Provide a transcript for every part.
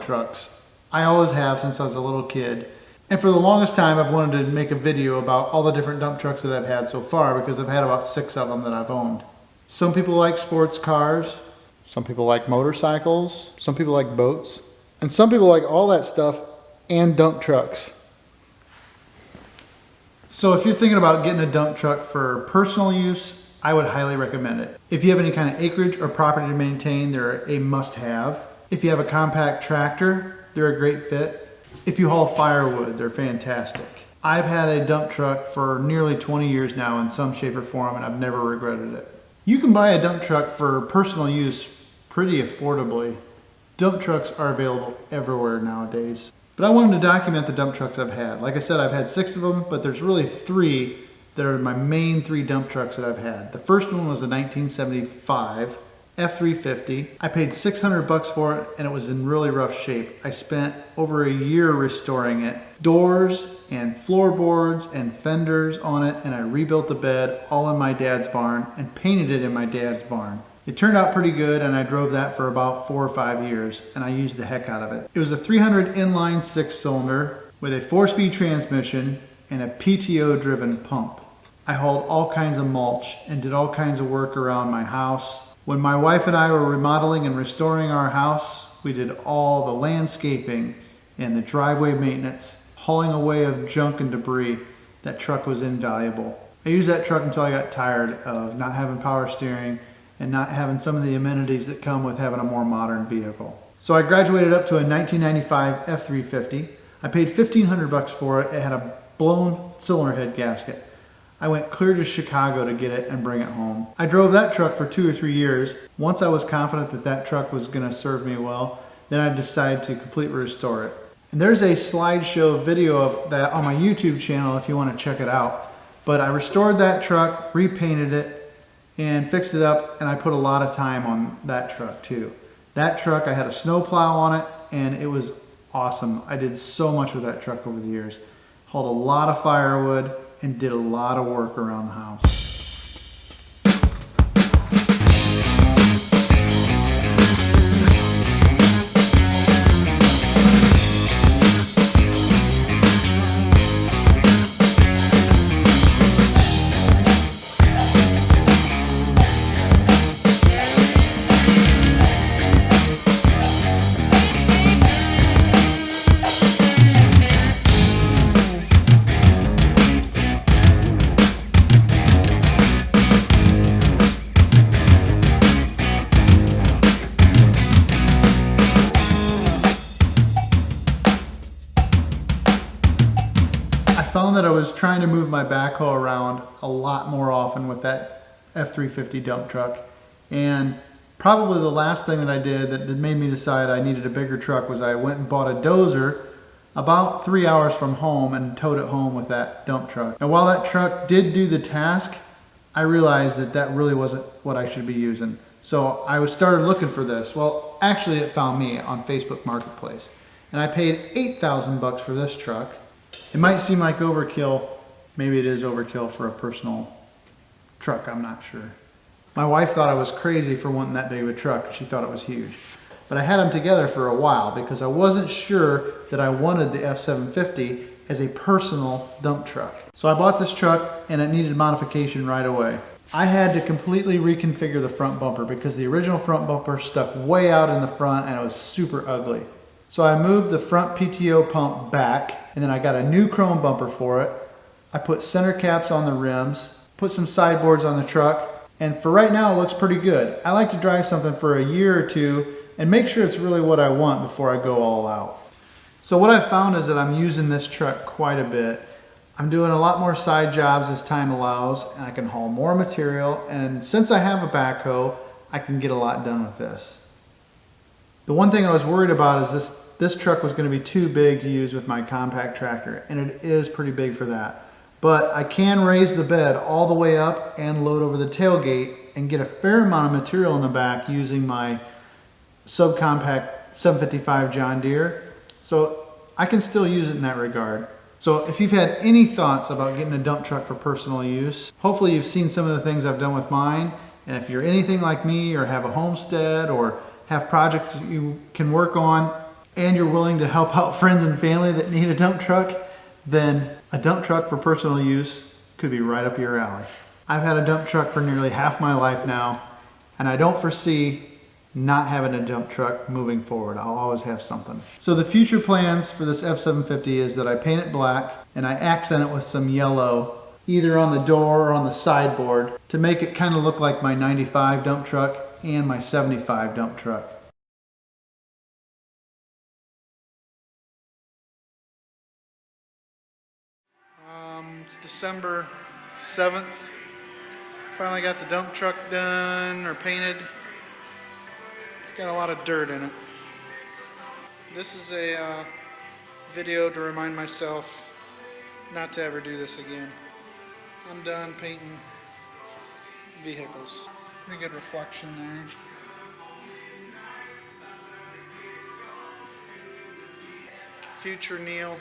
trucks. I always have since I was a little kid. And for the longest time, I've wanted to make a video about all the different dump trucks that I've had so far because I've had about 6 of them that I've owned. Some people like sports cars, some people like motorcycles, some people like boats, and some people like all that stuff and dump trucks. So if you're thinking about getting a dump truck for personal use, I would highly recommend it. If you have any kind of acreage or property to maintain, they're a must-have. If you have a compact tractor, they're a great fit. If you haul firewood, they're fantastic. I've had a dump truck for nearly 20 years now in some shape or form, and I've never regretted it. You can buy a dump truck for personal use pretty affordably. Dump trucks are available everywhere nowadays. But I wanted to document the dump trucks I've had. Like I said, I've had 6 of them, but there's really 3 that are my main 3 dump trucks that I've had. The first one was a 1975 F-350. I paid $600 for it and it was in really rough shape. I spent over a year restoring it. Doors and floorboards and fenders on it, and I rebuilt the bed all in my dad's barn and painted it in my dad's barn. It turned out pretty good, and I drove that for about 4 or 5 years, and I used the heck out of it. It was a 300 inline 6-cylinder with a 4-speed transmission and a PTO driven pump. I hauled all kinds of mulch and did all kinds of work around my house. When my wife and I were remodeling and restoring our house, we did all the landscaping and the driveway maintenance, hauling away of junk and debris. That truck was invaluable. I used that truck until I got tired of not having power steering and not having some of the amenities that come with having a more modern vehicle. So I graduated up to a 1995 F-350. I paid $1,500 for it. It had a blown cylinder head gasket. I went clear to Chicago to get it and bring it home. I drove that truck for 2 or 3 years. Once I was confident that that truck was going to serve me well, then I decided to completely restore it. And there's a slideshow video of that on my YouTube channel if you want to check it out. But I restored that truck, repainted it, and fixed it up, and I put a lot of time on that truck too. That truck, I had a snowplow on it, and it was awesome. I did so much with that truck over the years. Hauled a lot of firewood and did a lot of work around the house. I found that I was trying to move my backhoe around a lot more often with that F-350 dump truck, and probably the last thing that I did that made me decide I needed a bigger truck was I went and bought a dozer about 3 hours from home and towed it home with that dump truck. And while that truck did do the task, I realized that that really wasn't what I should be using. So I started looking for this. Well, actually it found me on Facebook Marketplace, and I paid $8,000 for this truck. It might seem like overkill. Maybe it is overkill for a personal truck, I'm not sure. My wife thought I was crazy for wanting that big of a truck. She thought it was huge. But I had them together for a while because I wasn't sure that I wanted the F-750 as a personal dump truck. So I bought this truck and it needed modification right away. I had to completely reconfigure the front bumper because the original front bumper stuck way out in the front and it was super ugly. So I moved the front PTO pump back, and then I got a new chrome bumper for it. I put center caps on the rims, put some sideboards on the truck, and for right now it looks pretty good. I like to drive something for a year or 2 and make sure it's really what I want before I go all out. So what I found is that I'm using this truck quite a bit. I'm doing a lot more side jobs as time allows, and I can haul more material, and since I have a backhoe, I can get a lot done with this. The one thing I was worried about is this truck was going to be too big to use with my compact tractor, and it is pretty big for that. But I can raise the bed all the way up and load over the tailgate and get a fair amount of material in the back using my subcompact 755 John Deere. So I can still use it in that regard. So if you've had any thoughts about getting a dump truck for personal use, hopefully you've seen some of the things I've done with mine. And if you're anything like me or have a homestead or have projects that you can work on, and you're willing to help out friends and family that need a dump truck, then a dump truck for personal use could be right up your alley. I've had a dump truck for nearly half my life now, and I don't foresee not having a dump truck moving forward. I'll always have something. So the future plans for this F-750 is that I paint it black and I accent it with some yellow, either on the door or on the sideboard, to make it kind of look like my 95 dump truck and my 75 dump truck. It's December 7th. Finally got the dump truck done or painted. It's got a lot of dirt in it. This is a video to remind myself not to ever do this again. I'm done painting vehicles. Pretty good reflection there. Future Neil,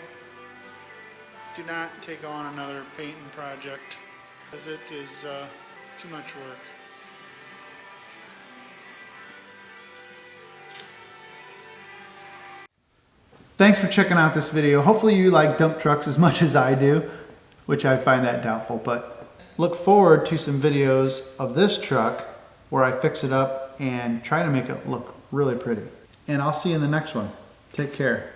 do not take on another painting project, because it is too much work. Thanks for checking out this video. Hopefully you like dump trucks as much as I do, which I find that doubtful, but look forward to some videos of this truck where I fix it up and try to make it look really pretty. And I'll see you in the next one. Take care.